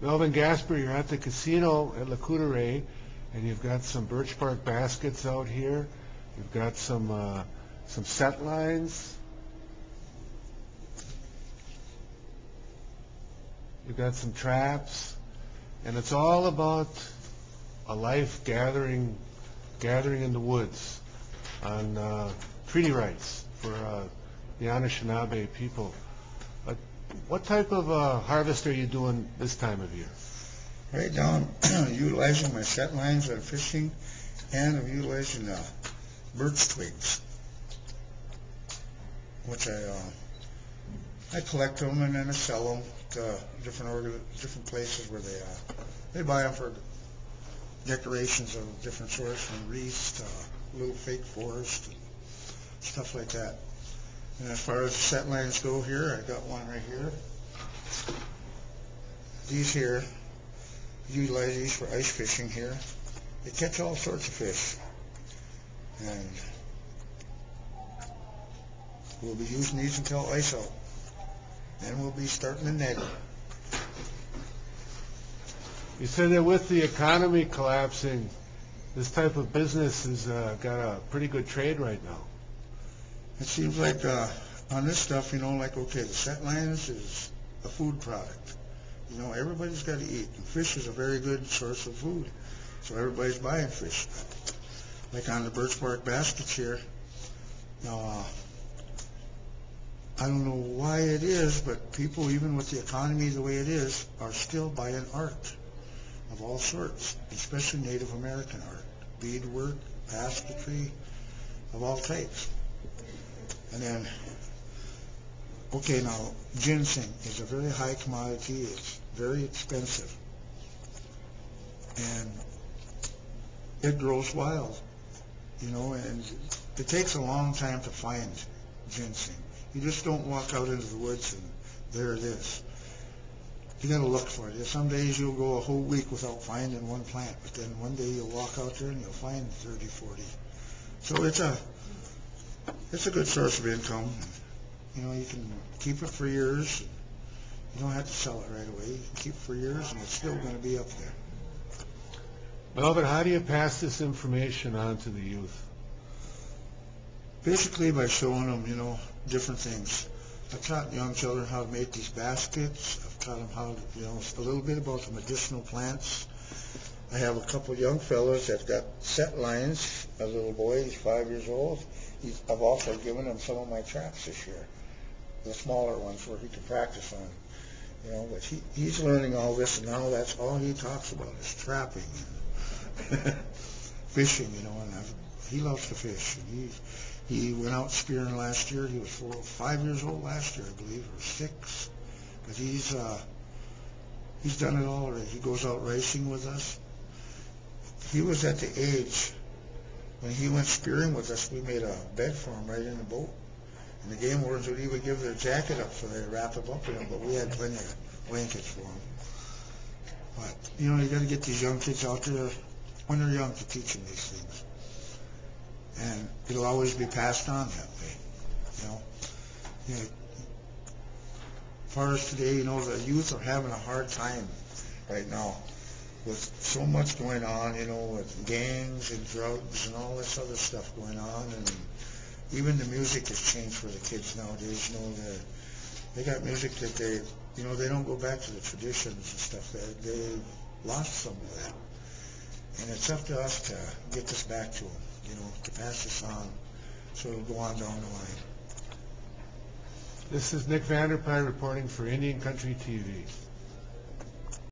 Melvin Gasper, you're at the casino at Lac Courte Oreilles, and you've got some birch bark baskets out here. You've got some set lines. You've got some traps, and it's all about a life gathering in the woods on treaty rights for the Anishinaabe people. What type of harvest are you doing this time of year? Right now I'm utilizing my set lines on fishing, and I'm utilizing birch twigs, which I collect them and then I sell them to different places where they buy them for decorations of different sorts, from wreaths to little fake forest and stuff like that. And as far as the set lines go here, I got one right here. These here, utilize these for ice fishing here. They catch all sorts of fish. And we'll be using these until ice out. Then we'll be starting the netting. You said that with the economy collapsing, this type of business has got a pretty good trade right now. It seems like on this stuff, like, okay, the set lines is a food product. Everybody's got to eat. And fish is a very good source of food. So everybody's buying fish. Like on the birch bark baskets here. Now, I don't know why it is, but people, even with the economy the way it is, are still buying art of all sorts, especially Native American art, beadwork, basketry, of all types. And then, okay, now ginseng is a very high commodity. It's very expensive, and it grows wild, and it takes a long time to find ginseng. You just don't walk out into the woods and there it is. You got to look for it. Some days you'll go a whole week without finding one plant, but then one day you'll walk out there and you'll find 30, 40. So it's a good source of income. You can keep it for years. You don't have to sell it right away. You can keep it for years, and it's still going to be up there. Melvin, how do you pass this information on to the youth? Basically by showing them, different things. I've taught young children how to make these baskets. I've taught them how to, a little bit about the medicinal plants. I have a couple young fellows that got set lines. A little boy, he's 5 years old. I've also given him some of my traps this year, the smaller ones where he can practice on. But he's learning all this, and now that's all he talks about is trapping and fishing, and he loves to fish. And he went out spearing last year. He was 5 years old last year, I believe, or 6. But he's done it all already. He goes out racing with us. He was at the age when he went spearing with us. We made a bed for him right in the boat. And the game wardens would even give their jacket up so they'd wrap him up in it, but we had plenty of blankets for him. But, you got to get these young kids out there when they're young to teach them these things. And it'll always be passed on that way, As far as today, the youth are having a hard time right now with so much going on, with gangs and drugs and all this other stuff going on, and even the music has changed for the kids nowadays. They got music that they don't go back to the traditions and stuff. They lost some of that, and it's up to us to get this back to them. To pass this on, so it'll go on down the line. This is Nick Vanderpye reporting for Indian Country TV.